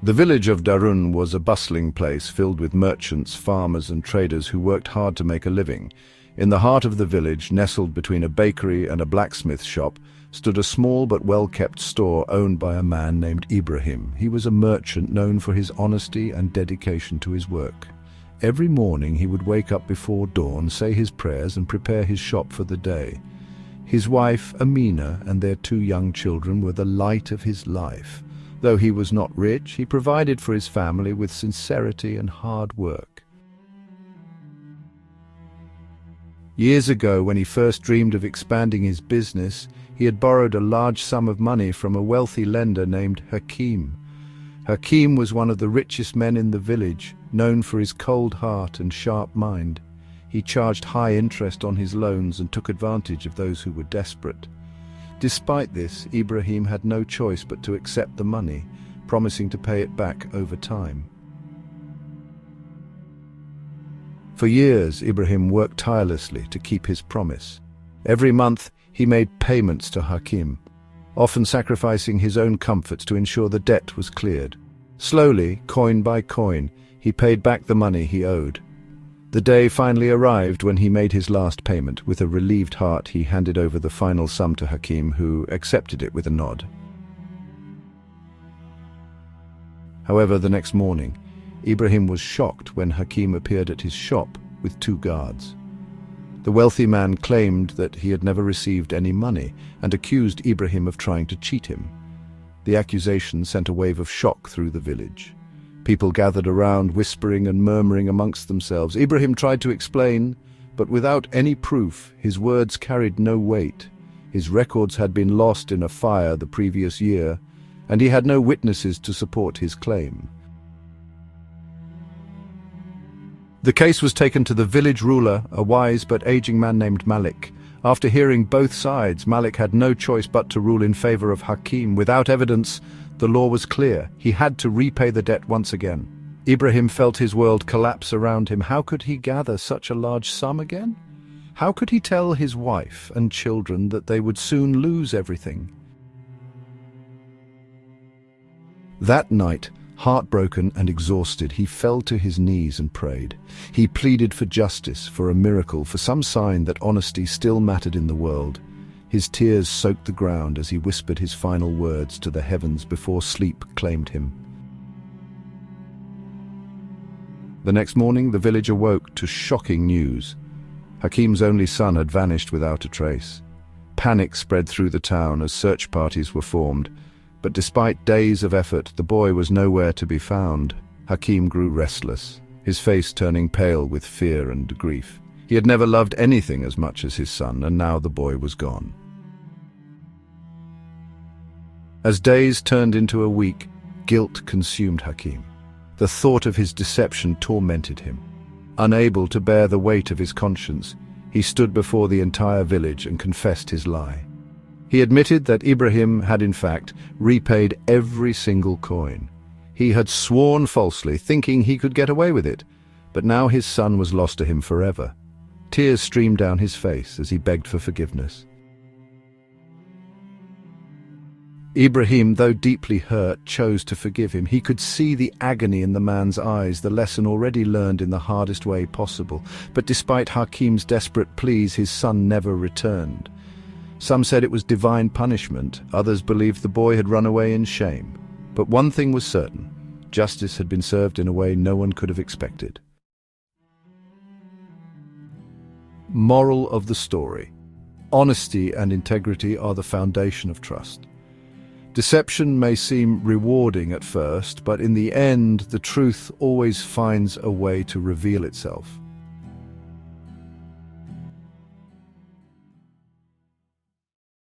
The village of Darun was a bustling place filled with merchants, farmers and traders who worked hard to make a living. In the heart of the village, nestled between a bakery and a blacksmith shop, stood a small but well-kept store owned by a man named Ibrahim. He was a merchant known for his honesty and dedication to his work. Every morning he would wake up before dawn, say his prayers and prepare his shop for the day. His wife, Amina, and their 2 young children were the light of his life. Though he was not rich, he provided for his family with sincerity and hard work. Years ago, when he first dreamed of expanding his business, he had borrowed a large sum of money from a wealthy lender named Hakim. Hakim was one of the richest men in the village, known for his cold heart and sharp mind. He charged high interest on his loans and took advantage of those who were desperate. Despite this, Ibrahim had no choice but to accept the money, promising to pay it back over time. For years, Ibrahim worked tirelessly to keep his promise. Every month, he made payments to Hakim, often sacrificing his own comforts to ensure the debt was cleared. Slowly, coin by coin, he paid back the money he owed. The day finally arrived when he made his last payment. With a relieved heart, he handed over the final sum to Hakim, who accepted it with a nod. However, the next morning, Ibrahim was shocked when Hakim appeared at his shop with 2 guards. The wealthy man claimed that he had never received any money and accused Ibrahim of trying to cheat him. The accusation sent a wave of shock through the village. People gathered around, whispering and murmuring amongst themselves. Ibrahim tried to explain, but without any proof, his words carried no weight. His records had been lost in a fire the previous year, and he had no witnesses to support his claim. The case was taken to the village ruler, a wise but aging man named Malik. After hearing both sides, Malik had no choice but to rule in favor of Hakim. Without evidence, the law was clear. He had to repay the debt once again. Ibrahim felt his world collapse around him. How could he gather such a large sum again? How could he tell his wife and children that they would soon lose everything? That night, heartbroken and exhausted, he fell to his knees and prayed. He pleaded for justice, for a miracle, for some sign that honesty still mattered in the world. His tears soaked the ground as he whispered his final words to the heavens before sleep claimed him. The next morning, the village awoke to shocking news. Hakim's only son had vanished without a trace. Panic spread through the town as search parties were formed. But despite days of effort, the boy was nowhere to be found. Hakim grew restless, his face turning pale with fear and grief. He had never loved anything as much as his son, and now the boy was gone. As days turned into a week, guilt consumed Hakim. The thought of his deception tormented him. Unable to bear the weight of his conscience, he stood before the entire village and confessed his lie. He admitted that Ibrahim had in fact repaid every single coin. He had sworn falsely, thinking he could get away with it, but now his son was lost to him forever. Tears streamed down his face as he begged for forgiveness. Ibrahim, though deeply hurt, chose to forgive him. He could see the agony in the man's eyes, the lesson already learned in the hardest way possible. But despite Hakim's desperate pleas, his son never returned. Some said it was divine punishment, others believed the boy had run away in shame. But one thing was certain: justice had been served in a way no one could have expected. Moral of the story: honesty and integrity are the foundation of trust. Deception may seem rewarding at first, but in the end, the truth always finds a way to reveal itself.